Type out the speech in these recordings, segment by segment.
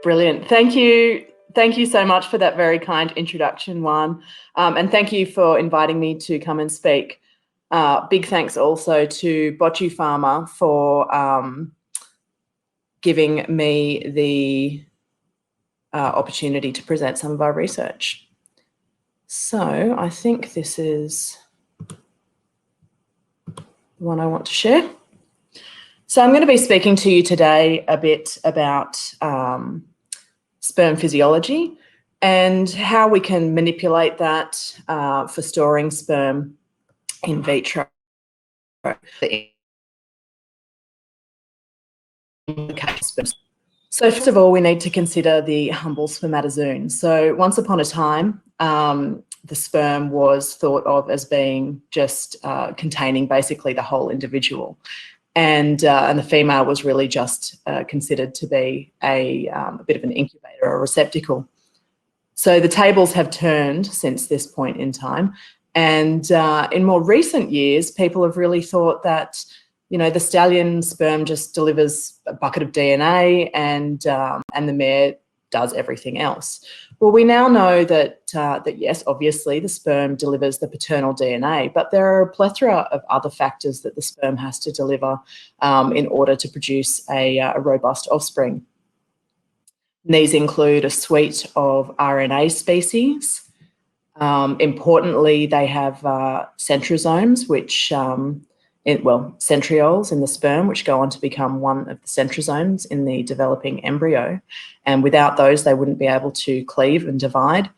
Brilliant. Thank you. Thank you so much for that very kind introduction, Juan. And thank you for inviting me to come and speak. Big thanks also to Botupharma for giving me the opportunity to present some of our research. So I think this is the one I want to share. So I'm going to be speaking to you today a bit about sperm physiology and how we can manipulate that for storing sperm in vitro. So first of all, we need to consider the humble spermatozoon. So once upon a time, the sperm was thought of as being just containing basically the whole individual. And the female was really just considered to be a bit of an incubator or receptacle. So the tables have turned since this point in time. And in more recent years, people have really thought that, you know, the stallion sperm just delivers a bucket of DNA and the mare does everything else. Well, we now know that yes, obviously the sperm delivers the paternal DNA, but there are a plethora of other factors that the sperm has to deliver in order to produce a robust offspring. And these include a suite of RNA species. Importantly, they have centrosomes, which centrioles in the sperm, which go on to become one of the centrosomes in the developing embryo. And without those, they wouldn't be able to cleave and divide.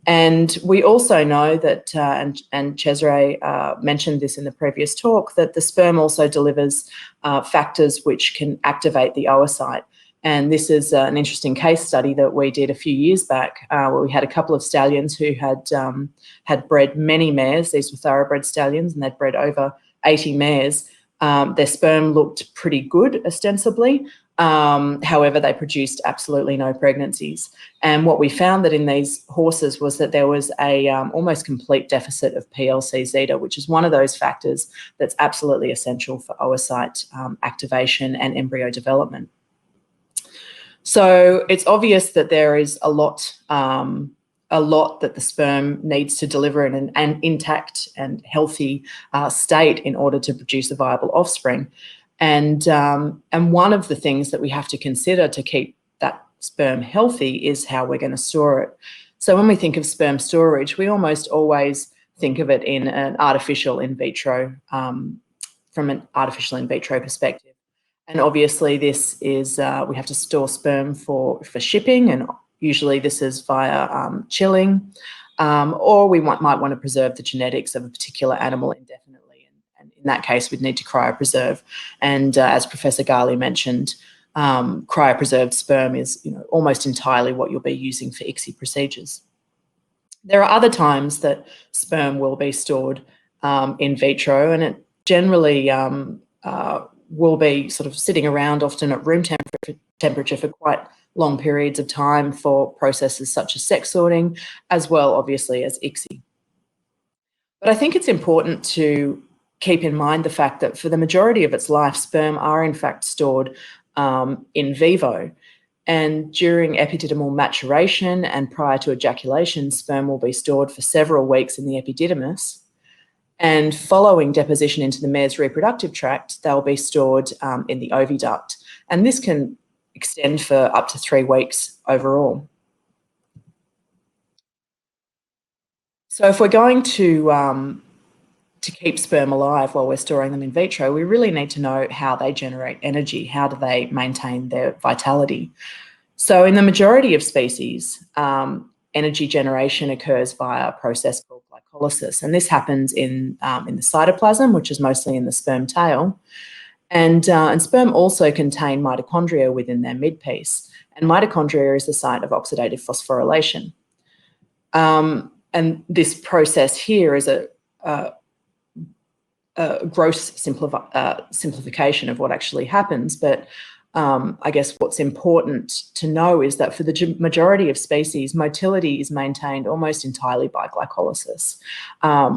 And we also know that, and Cesare mentioned this in the previous talk, that the sperm also delivers factors which can activate the oocyte. And this is an interesting case study that we did a few years back, where we had a couple of stallions who had bred many mares. These were thoroughbred stallions, and they'd bred over 80 mares. Their sperm looked pretty good, ostensibly. However, they produced absolutely no pregnancies. And what we found that in these horses was that there was a almost complete deficit of PLC zeta, which is one of those factors that's absolutely essential for oocyte activation and embryo development. So it's obvious that there is a lot that the sperm needs to deliver in an intact and healthy state in order to produce a viable offspring. And one of the things that we have to consider to keep that sperm healthy is how we're going to store it. So when we think of sperm storage, we almost always think of it in an artificial in vitro, from an artificial in vitro perspective. And obviously this is, we have to store sperm for shipping, and usually this is via chilling, or we might want to preserve the genetics of a particular animal indefinitely. And in that case, we'd need to cryopreserve. And as Professor Ghali mentioned, cryopreserved sperm is, you know, almost entirely what you'll be using for ICSI procedures. There are other times that sperm will be stored in vitro, and it generally will be sort of sitting around often at room temperature for quite long periods of time for processes such as sex sorting, as well, obviously, as ICSI. But I think it's important to keep in mind the fact that for the majority of its life, sperm are in fact stored in vivo. And during epididymal maturation and prior to ejaculation, sperm will be stored for several weeks in the epididymis. And following deposition into the mare's reproductive tract, they'll be stored in the oviduct. And this can extend for up to 3 weeks overall. So if we're going to keep sperm alive while we're storing them in vitro, we really need to know how they generate energy. How do they maintain their vitality? So in the majority of species, energy generation occurs via a process called glycolysis, and this happens in the cytoplasm, which is mostly in the sperm tail. And sperm also contain mitochondria within their midpiece, and mitochondria is the site of oxidative phosphorylation. And this process here is a gross simplification of what actually happens, but I guess what's important to know is that for the majority of species, motility is maintained almost entirely by glycolysis,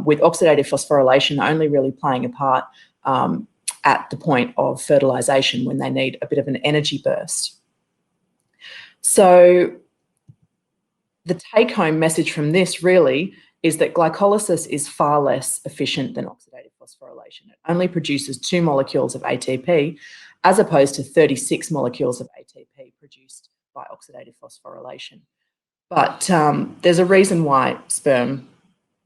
with oxidative phosphorylation only really playing a part at the point of fertilization when they need a bit of an energy burst. So the take-home message from this really is that glycolysis is far less efficient than oxidative phosphorylation. It only produces 2 molecules of ATP as opposed to 36 molecules of ATP produced by oxidative phosphorylation. But there's a reason why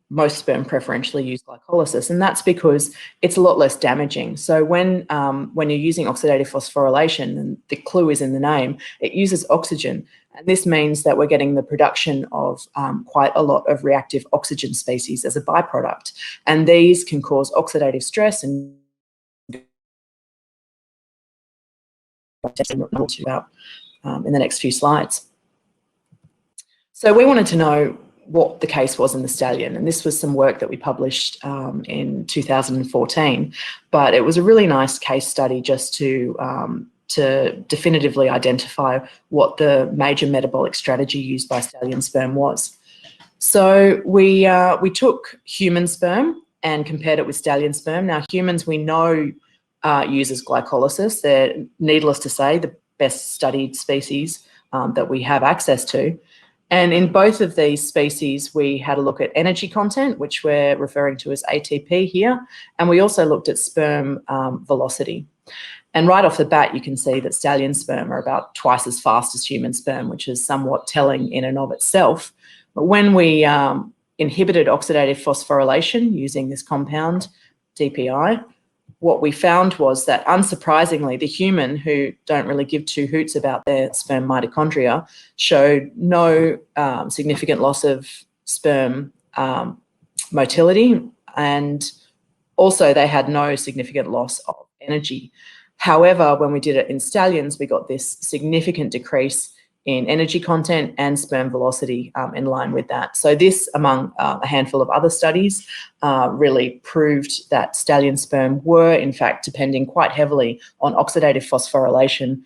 most sperm preferentially use glycolysis, and that's because it's a lot less damaging. So when you're using oxidative phosphorylation, and the clue is in the name, it uses oxygen, and this means that we're getting the production of quite a lot of reactive oxygen species as a byproduct, and these can cause oxidative stress and about in the next few slides. So we wanted to know what the case was in the Stallion, and this was some work that we published in 2014, but it was a really nice case study just to definitively identify what the major metabolic strategy used by Stallion sperm was. So we took human sperm and compared it with Stallion sperm. Now, humans we know uses glycolysis. They're, needless to say, the best studied species that we have access to. And in both of these species, we had a look at energy content, which we're referring to as ATP here, and we also looked at sperm velocity. And right off the bat, you can see that Stallion sperm are about twice as fast as human sperm, which is somewhat telling in and of itself. But when we inhibited oxidative phosphorylation using this compound, DPI, what we found was that, unsurprisingly, the human, who don't really give two hoots about their sperm mitochondria, showed no significant loss of sperm motility, and also they had no significant loss of energy. However, when we did it in Stallions, we got this significant decrease in energy content and sperm velocity in line with that. So this, among a handful of other studies, really proved that Stallion sperm were, in fact, depending quite heavily on oxidative phosphorylation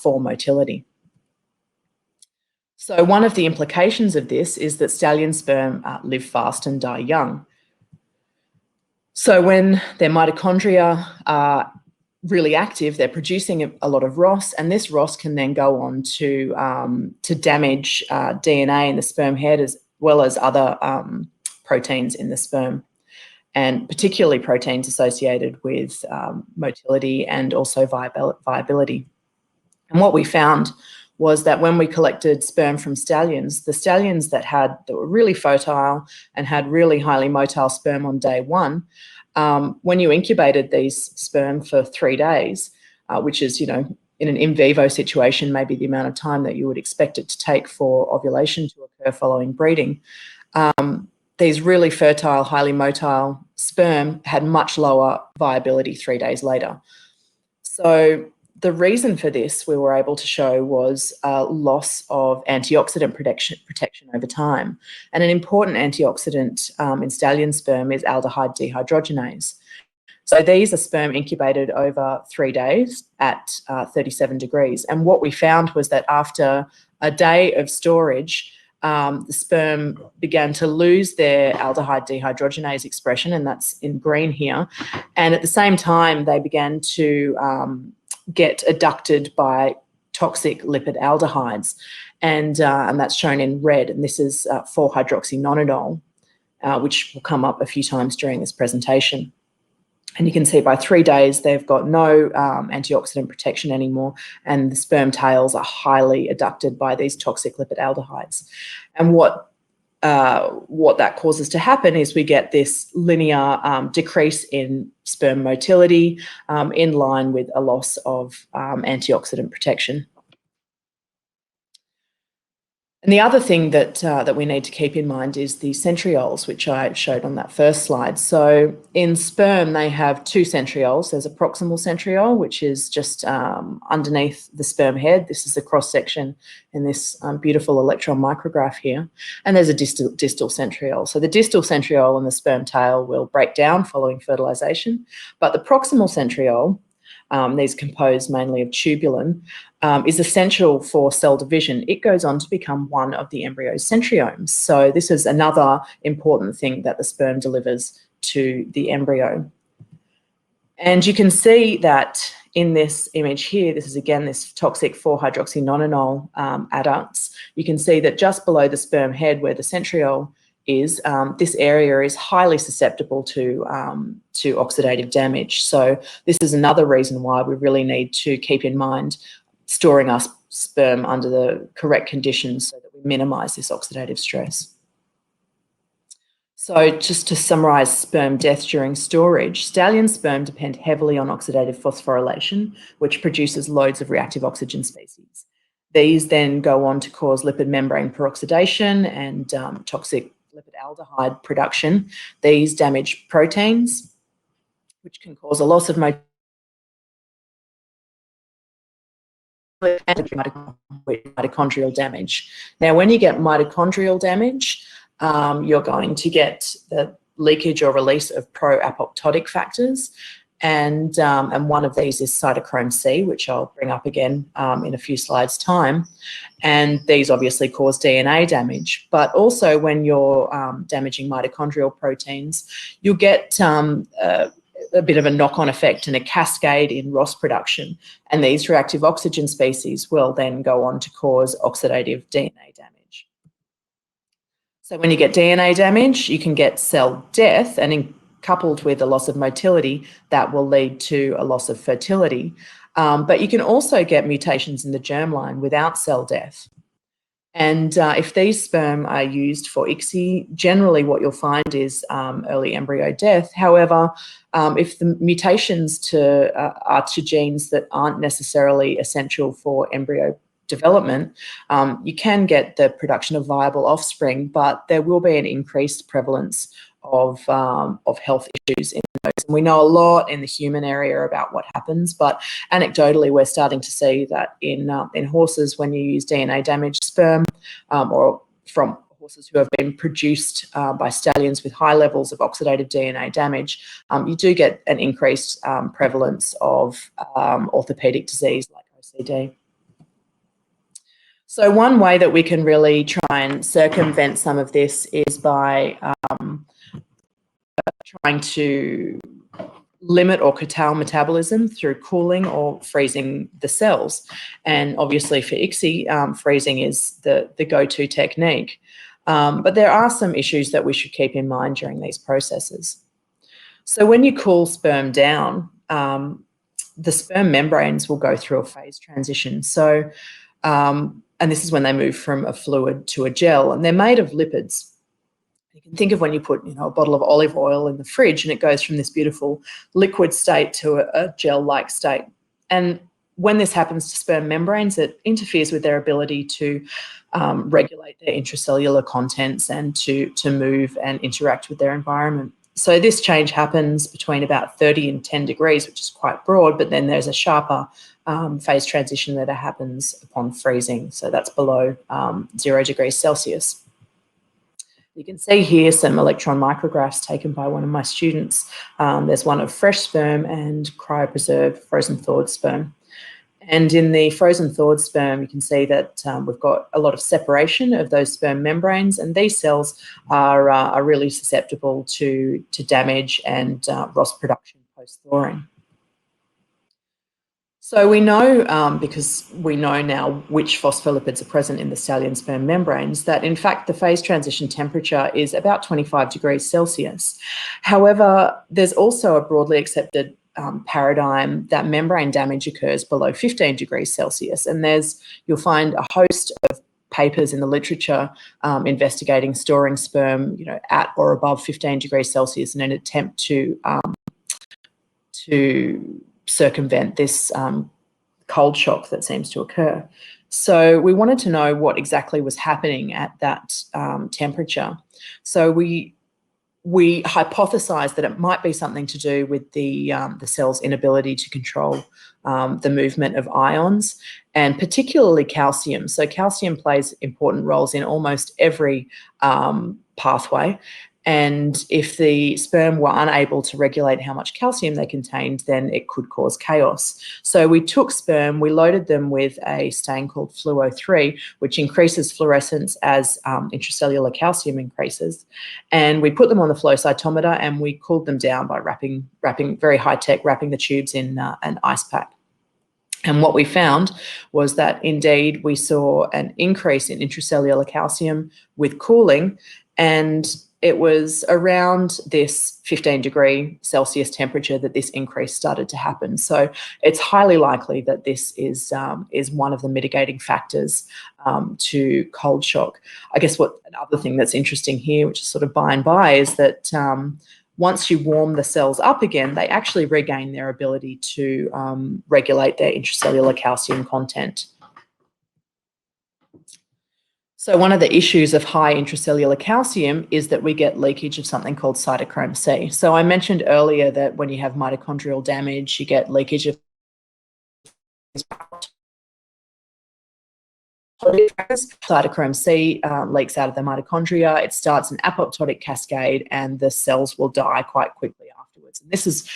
for motility. So one of the implications of this is that Stallion sperm live fast and die young. So when their mitochondria are really active, they're producing a lot of ROS, and this ROS can then go on to damage DNA in the sperm head as well as other proteins in the sperm, and particularly proteins associated with motility and also viability. And what we found was that when we collected sperm from Stallions, the Stallions that were really fertile and had really highly motile sperm on day one, when you incubated these sperm for 3 days, which is, in an in vivo situation, maybe the amount of time that you would expect it to take for ovulation to occur following breeding, these really fertile, highly motile sperm had much lower viability 3 days later. So the reason for this, we were able to show, was a loss of antioxidant protection over time. And an important antioxidant in Stallion sperm is aldehyde dehydrogenase. So these are sperm incubated over 3 days at 37 degrees. And what we found was that after a day of storage, the sperm began to lose their aldehyde dehydrogenase expression, and that's in green here. And at the same time, they began to get adducted by toxic lipid aldehydes, and that's shown in red, and this is 4-hydroxynonenal, which will come up a few times during this presentation. And you can see by 3 days they've got no antioxidant protection anymore, and the sperm tails are highly adducted by these toxic lipid aldehydes. And what that causes to happen is we get this linear decrease in sperm motility in line with a loss of antioxidant protection. And the other thing that we need to keep in mind is the centrioles, which I showed on that first slide. So in sperm, they have 2 centrioles. There's a proximal centriole, which is just underneath the sperm head. This is the cross-section in this beautiful electron micrograph here. And there's a distal centriole. So the distal centriole and the sperm tail will break down following fertilization. But the proximal centriole, these composed mainly of tubulin, is essential for cell division. It goes on to become one of the embryo's centriomes. So this is another important thing that the sperm delivers to the embryo. And you can see that in this image here, this is again this toxic 4-hydroxynonenal adducts. You can see that just below the sperm head where the centriole is, this area is highly susceptible to oxidative damage. So this is another reason why we really need to keep in mind storing our sperm under the correct conditions so that we minimise this oxidative stress. So just to summarise sperm death during storage, stallion sperm depend heavily on oxidative phosphorylation, which produces loads of reactive oxygen species. These then go on to cause lipid membrane peroxidation and toxic lipid aldehyde production. These damage proteins, which can cause a loss of motility and mitochondrial damage. Now, when you get mitochondrial damage, you're going to get the leakage or release of pro-apoptotic factors, and one of these is cytochrome C, which I'll bring up again in a few slides' time. And these obviously cause DNA damage, but also when you're damaging mitochondrial proteins, you'll get a bit of a knock-on effect and a cascade in ROS production, and these reactive oxygen species will then go on to cause oxidative DNA damage. So when you get DNA damage, you can get cell death, and coupled with a loss of motility, that will lead to a loss of fertility. But you can also get mutations in the germline without cell death. And if these sperm are used for ICSI, generally what you'll find is early embryo death. However, if the mutations are to genes that aren't necessarily essential for embryo development, you can get the production of viable offspring, but there will be an increased prevalence of health issues in those. And we know a lot in the human area about what happens, but anecdotally we're starting to see that in horses, when you use DNA damaged sperm or from horses who have been produced by stallions with high levels of oxidative DNA damage, you do get an increased prevalence of orthopedic disease like OCD. So one way that we can really try and circumvent some of this is by trying to limit or curtail metabolism through cooling or freezing the cells. And obviously for ICSI, freezing is the go-to technique. But there are some issues that we should keep in mind during these processes. So when you cool sperm down, the sperm membranes will go through a phase transition. So, and this is when they move from a fluid to a gel, and they're made of lipids. You can think of when you put, a bottle of olive oil in the fridge and it goes from this beautiful liquid state to a gel-like state. And when this happens to sperm membranes, it interferes with their ability to regulate their intracellular contents and to move and interact with their environment. So this change happens between about 30 and 10 degrees, which is quite broad, but then there's a sharper phase transition that happens upon freezing. So that's below 0 degrees Celsius. You can see here some electron micrographs taken by one of my students. There's one of fresh sperm and cryopreserved frozen thawed sperm. And in the frozen thawed sperm, you can see that we've got a lot of separation of those sperm membranes, and these cells are really susceptible to damage and ROS production post-thawing. So we know, because we know now which phospholipids are present in the stallion sperm membranes, that in fact the phase transition temperature is about 25 degrees Celsius. However, there's also a broadly accepted paradigm that membrane damage occurs below 15 degrees Celsius, and you'll find a host of papers in the literature investigating storing sperm, at or above 15 degrees Celsius in an attempt to circumvent this cold shock that seems to occur. So we wanted to know what exactly was happening at that temperature. So we hypothesised that it might be something to do with the cell's inability to control the movement of ions, and particularly calcium. So calcium plays important roles in almost every pathway, And if the sperm were unable to regulate how much calcium they contained, then it could cause chaos. So we took sperm, we loaded them with a stain called fluo3, which increases fluorescence as intracellular calcium increases. And we put them on the flow cytometer and we cooled them down by wrapping very high tech, wrapping the tubes in an ice pack. And what we found was that indeed we saw an increase in intracellular calcium with cooling, and it was around this 15°C temperature that this increase started to happen. So it's highly likely that this is one of the mitigating factors to cold shock. I guess another thing that's interesting here, which is sort of by and by, is that once you warm the cells up again, they actually regain their ability to regulate their intracellular calcium content. So one of the issues of high intracellular calcium is that we get leakage of something called cytochrome C. So I mentioned earlier that when you have mitochondrial damage, you get leakage of cytochrome C leaks out of the mitochondria. It starts an apoptotic cascade and the cells will die quite quickly afterwards. And this is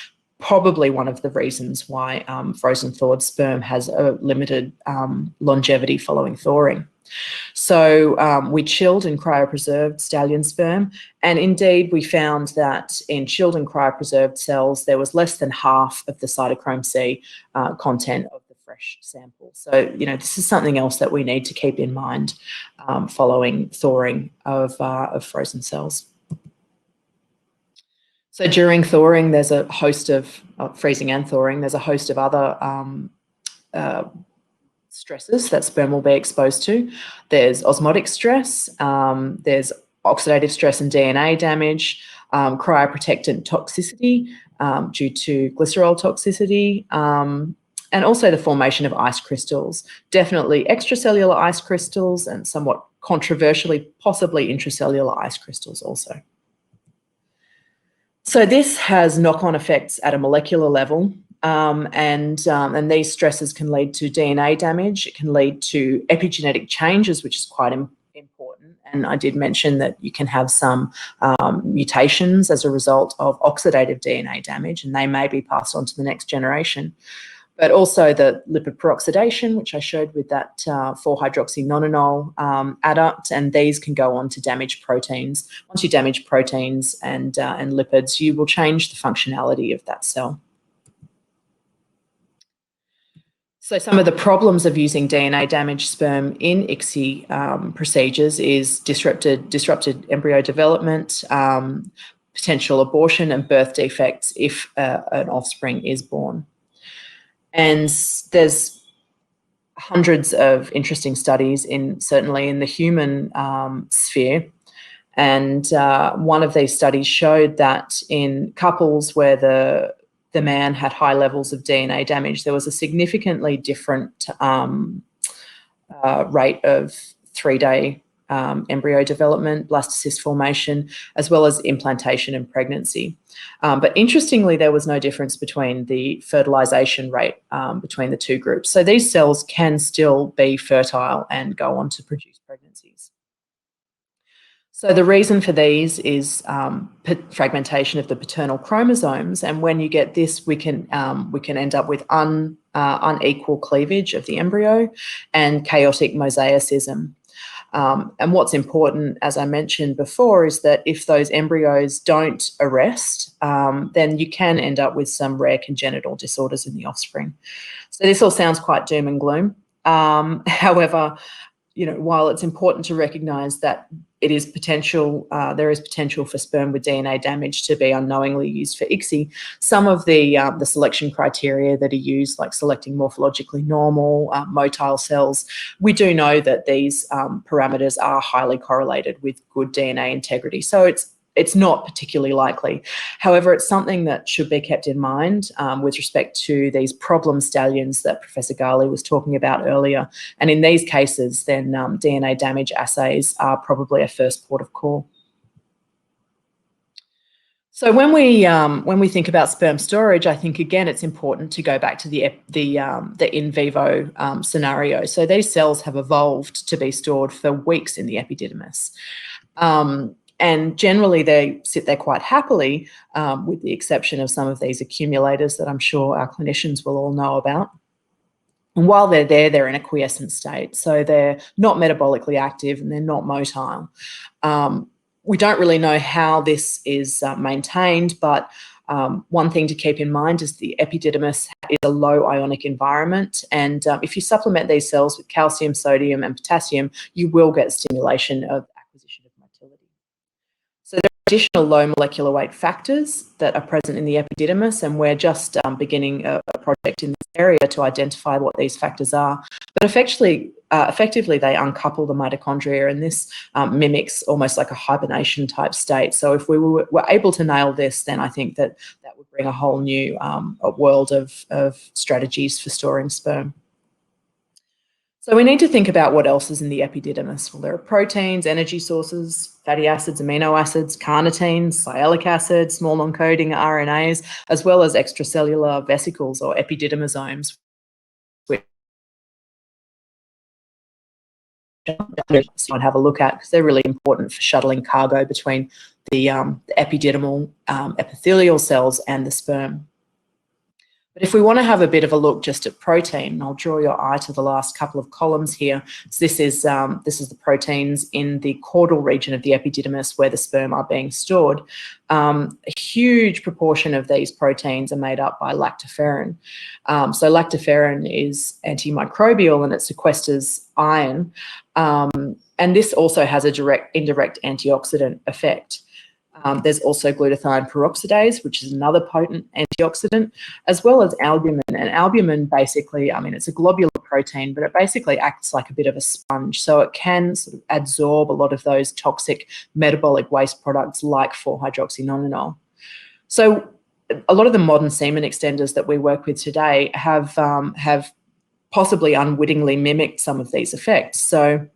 probably one of the reasons why frozen thawed sperm has a limited longevity following thawing. So we chilled and cryopreserved Stallion sperm, and indeed we found that in chilled and cryopreserved cells there was less than half of the cytochrome C content of the fresh sample. So, you know, this is something else that we need to keep in mind following thawing of frozen cells. So during thawing, there's a host of freezing and thawing. There's a host of other stresses that sperm will be exposed to. There's osmotic stress, there's oxidative stress and DNA damage, cryoprotectant toxicity due to glycerol toxicity, and also the formation of ice crystals. Definitely extracellular ice crystals and somewhat controversially, possibly intracellular ice crystals also. So this has knock-on effects at a molecular level. And these stresses can lead to DNA damage. It can lead to epigenetic changes, which is quite important. And I did mention that you can have some mutations as a result of oxidative DNA damage, and they may be passed on to the next generation. But also the lipid peroxidation, which I showed with that 4-hydroxynonenal adduct, and these can go on to damage proteins. Once you damage proteins and lipids, you will change the functionality of that cell. So some of the problems of using DNA damaged sperm in ICSI procedures is disrupted embryo development, potential abortion and birth defects if an offspring is born. And there's hundreds of interesting studies certainly in the human sphere. And one of these studies showed that in couples where the man had high levels of DNA damage, there was a significantly different rate of 3-day embryo development, blastocyst formation, as well as implantation and pregnancy. But interestingly, there was no difference between the fertilization rate between the two groups. So these cells can still be fertile and go on to produce pregnancies. So the reason for these is fragmentation of the paternal chromosomes, and when you get this, we can end up with unequal cleavage of the embryo and chaotic mosaicism. And what's important, as I mentioned before, is that if those embryos don't arrest, then you can end up with some rare congenital disorders in the offspring. So this all sounds quite doom and gloom. However, you know, while it's important to recognise that it is potential, there is potential for sperm with DNA damage to be unknowingly used for ICSI, some of the selection criteria that are used, like selecting morphologically normal, motile cells, we do know that these parameters are highly correlated with good DNA integrity. So it's not particularly likely. However, it's something that should be kept in mind with respect to these problem stallions that Professor Ghali was talking about earlier. And in these cases, then DNA damage assays are probably a first port of call. So when we think about sperm storage, I think again it's important to go back to the in vivo scenario. So these cells have evolved to be stored for weeks in the epididymis. And generally they sit there quite happily, with the exception of some of these accumulators that I'm sure our clinicians will all know about. And while they're there, they're in a quiescent state. So they're not metabolically active and they're not motile. We don't really know how this is maintained, but one thing to keep in mind is the epididymis is a low ionic environment. And if you supplement these cells with calcium, sodium, and potassium, you will get stimulation of acquisition of motility. So there are additional low molecular weight factors that are present in the epididymis, and we're just beginning a project in this area to identify what these factors are. But effectively, they uncouple the mitochondria, and this mimics almost like a hibernation type state. So if we were able to nail this, then I think that would bring a whole new world of strategies for storing sperm. So we need to think about what else is in the epididymis. Well, there are proteins, energy sources, fatty acids, amino acids, carnitine, sialic acid, small non-coding RNAs, as well as extracellular vesicles or epididymosomes, which I'd have a look at because they're really important for shuttling cargo between the epididymal epithelial cells and the sperm. But if we want to have a bit of a look just at protein, I'll draw your eye to the last couple of columns here. So this is the proteins in the caudal region of the epididymis where the sperm are being stored. A huge proportion of these proteins are made up by lactoferrin. So lactoferrin is antimicrobial and it sequesters iron. And this also has a indirect antioxidant effect. There's also glutathione peroxidase, which is another potent antioxidant, as well as albumin. And albumin basically, I mean, it's a globular protein, but it basically acts like a bit of a sponge. So it can sort of absorb a lot of those toxic metabolic waste products like 4-hydroxynonenal. So a lot of the modern semen extenders that we work with today have possibly unwittingly mimicked some of these effects. So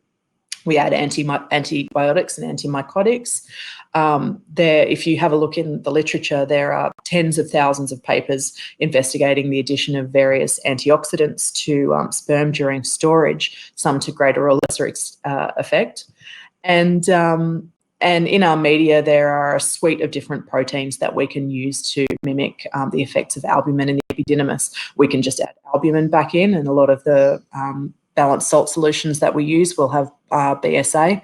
we add antibiotics and antimycotics. If you have a look in the literature, there are tens of thousands of papers investigating the addition of various antioxidants to sperm during storage, some to greater or lesser effect. And in our media, there are a suite of different proteins that we can use to mimic the effects of albumin in the epididymis. We can just add albumin back in, and a lot of the balanced salt solutions that we use will have BSA.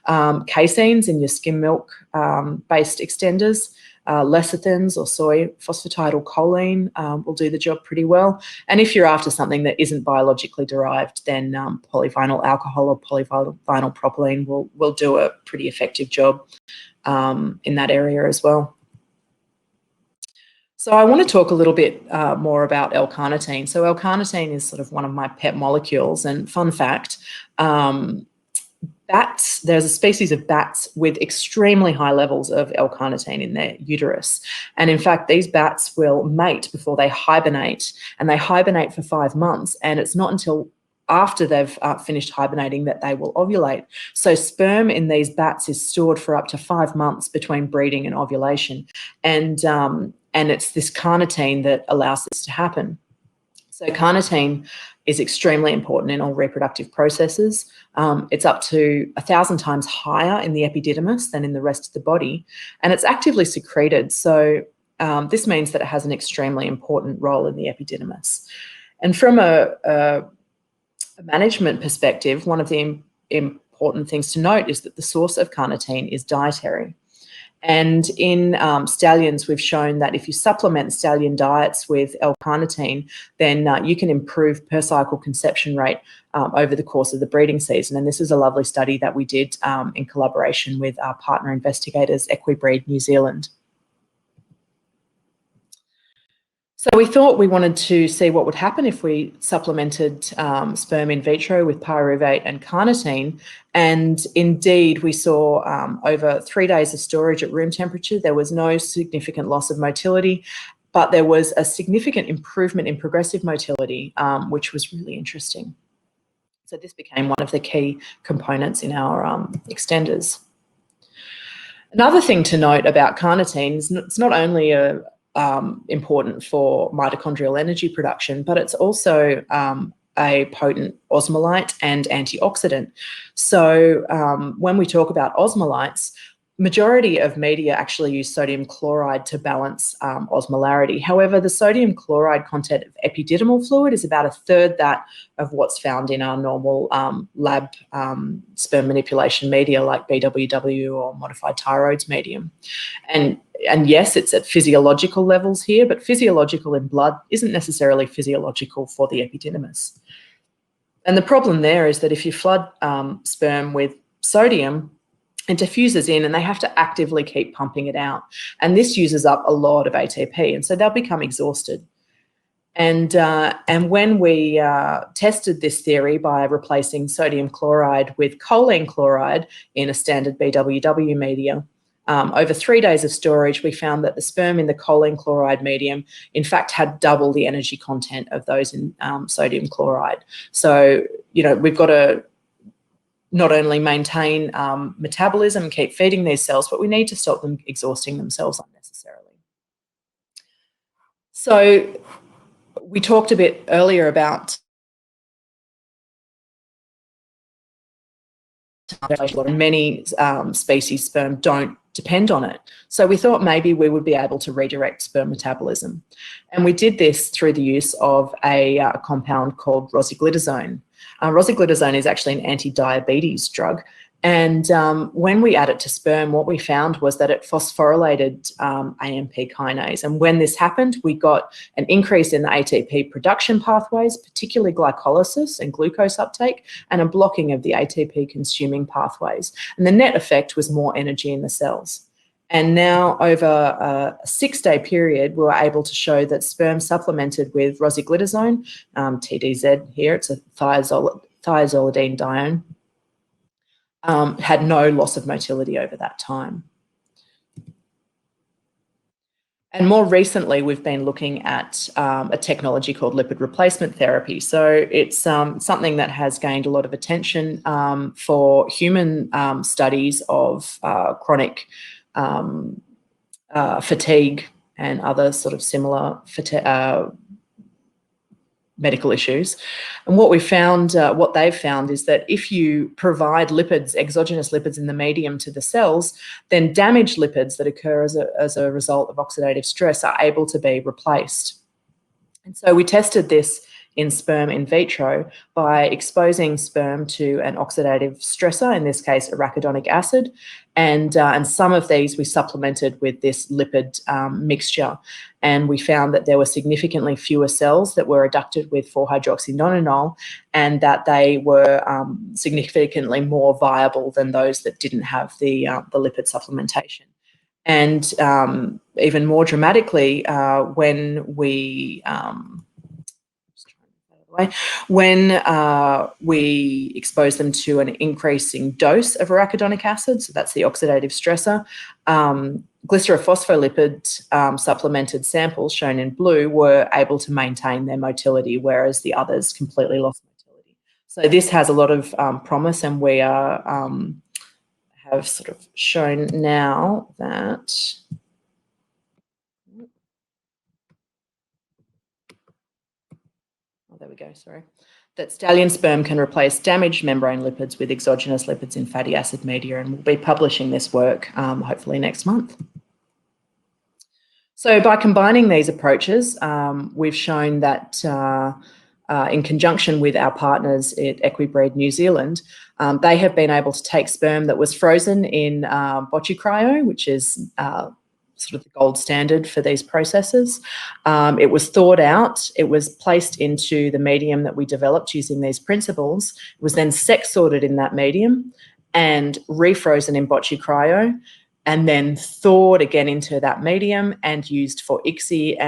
Caseins in your skim milk based extenders, lecithins or soy phosphatidylcholine will do the job pretty well. And if you're after something that isn't biologically derived, then polyvinyl alcohol or polyvinyl propylene will do a pretty effective job in that area as well. So I want to talk a little bit more about L-Carnitine. So L-Carnitine is sort of one of my pet molecules, and fun fact, bats, there's a species of bats with extremely high levels of L-Carnitine in their uterus. And in fact, these bats will mate before they hibernate, and they hibernate for 5 months, and it's not until after they've finished hibernating that they will ovulate. So sperm in these bats is stored for up to 5 months between breeding and ovulation. And it's this carnitine that allows this to happen. So carnitine is extremely important in all reproductive processes. It's up to 1,000 times higher in the epididymis than in the rest of the body, and it's actively secreted. So this means that it has an extremely important role in the epididymis. And from a management perspective, one of the important things to note is that the source of carnitine is dietary. And in stallions, we've shown that if you supplement stallion diets with L-Carnitine, then you can improve per cycle conception rate over the course of the breeding season. And this is a lovely study that we did in collaboration with our partner investigators, Equibreed New Zealand. So we thought we wanted to see what would happen if we supplemented sperm in vitro with pyruvate and carnitine. And indeed, we saw over 3 days of storage at room temperature, there was no significant loss of motility, but there was a significant improvement in progressive motility, which was really interesting. So this became one of the key components in our extenders. Another thing to note about carnitine is it's not only important for mitochondrial energy production, but it's also a potent osmolyte and antioxidant. So when we talk about osmolytes, majority of media actually use sodium chloride to balance osmolarity. However, the sodium chloride content of epididymal fluid is about 1/3 that of what's found in our normal lab sperm manipulation media like BWW or modified Tyrodes medium. And yes, it's at physiological levels here, but physiological in blood isn't necessarily physiological for the epididymis. And the problem there is that if you flood sperm with sodium, it diffuses in and they have to actively keep pumping it out. And this uses up a lot of ATP, and so they'll become exhausted. And when we tested this theory by replacing sodium chloride with choline chloride in a standard BWW media, over 3 days of storage, we found that the sperm in the choline chloride medium, in fact, had double the energy content of those in sodium chloride. So, you know, we've got to not only maintain metabolism and keep feeding these cells, but we need to stop them exhausting themselves unnecessarily. So we talked a bit earlier about many species sperm don't depend on it. So we thought maybe we would be able to redirect sperm metabolism. And we did this through the use of a compound called rosiglitazone. Rosiglitazone is actually an anti-diabetes drug. And when we add it to sperm, what we found was that it phosphorylated AMP kinase. And when this happened, we got an increase in the ATP production pathways, particularly glycolysis and glucose uptake, and a blocking of the ATP consuming pathways. And the net effect was more energy in the cells. And now over a 6-day period, we were able to show that sperm supplemented with rosiglitazone, TDZ here, it's a thiazolidinedione, had no loss of motility over that time. And more recently, we've been looking at a technology called lipid replacement therapy. So it's something that has gained a lot of attention for human studies of chronic fatigue and other sort of similar medical issues. And what we found, what they've found is that if you provide lipids, exogenous lipids in the medium to the cells, then damaged lipids that occur as a result of oxidative stress are able to be replaced. And so we tested this in sperm in vitro by exposing sperm to an oxidative stressor, in this case arachidonic acid, and some of these we supplemented with this lipid mixture, and we found that there were significantly fewer cells that were adducted with 4-hydroxynonenal, and that they were significantly more viable than those that didn't have the lipid supplementation. And even more dramatically, when we expose them to an increasing dose of arachidonic acid, so that's the oxidative stressor, glycerophospholipid supplemented samples shown in blue were able to maintain their motility, whereas the others completely lost motility. So this has a lot of promise, and we are have sort of shown now that there we go, sorry, that Stallion sperm can replace damaged membrane lipids with exogenous lipids in fatty acid media, and we'll be publishing this work hopefully next month. So by combining these approaches, we've shown that in conjunction with our partners at Equibreed New Zealand, they have been able to take sperm that was frozen in Botupharma, which is sort of the gold standard for these processes. It was thawed out, it was placed into the medium that we developed using these principles. It was then sex sorted in that medium and refrozen in Botupharma, and then thawed again into that medium and used for ICSI,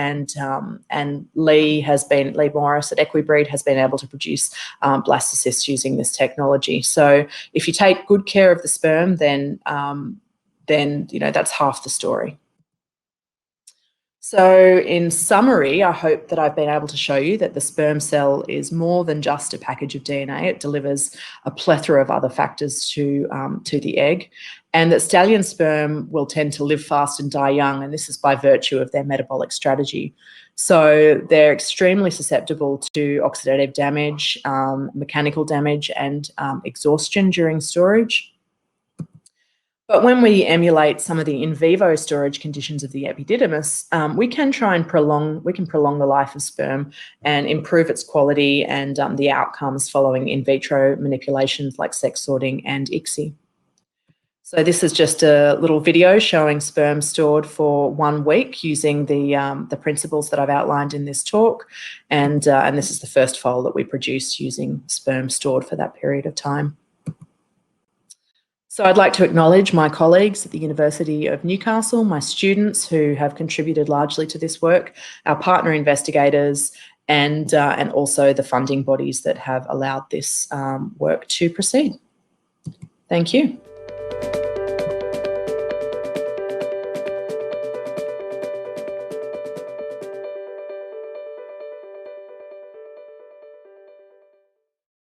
and Lee Morris at Equibreed has been able to produce blastocysts using this technology. So if you take good care of the sperm, then you know, that's half the story. So in summary, I hope that I've been able to show you that the sperm cell is more than just a package of DNA. It delivers a plethora of other factors to the egg, and that Stallion sperm will tend to live fast and die young, and this is by virtue of their metabolic strategy. So they're extremely susceptible to oxidative damage, mechanical damage, and exhaustion during storage. But when we emulate some of the in vivo storage conditions of the epididymis, we can try and prolong the life of sperm and improve its quality and the outcomes following in vitro manipulations like sex sorting and ICSI. So this is just a little video showing sperm stored for 1 week using the principles that I've outlined in this talk, and this is the first foal that we produce using sperm stored for that period of time. So I'd like to acknowledge my colleagues at the University of Newcastle, my students who have contributed largely to this work, our partner investigators, and also the funding bodies that have allowed this work to proceed. Thank you.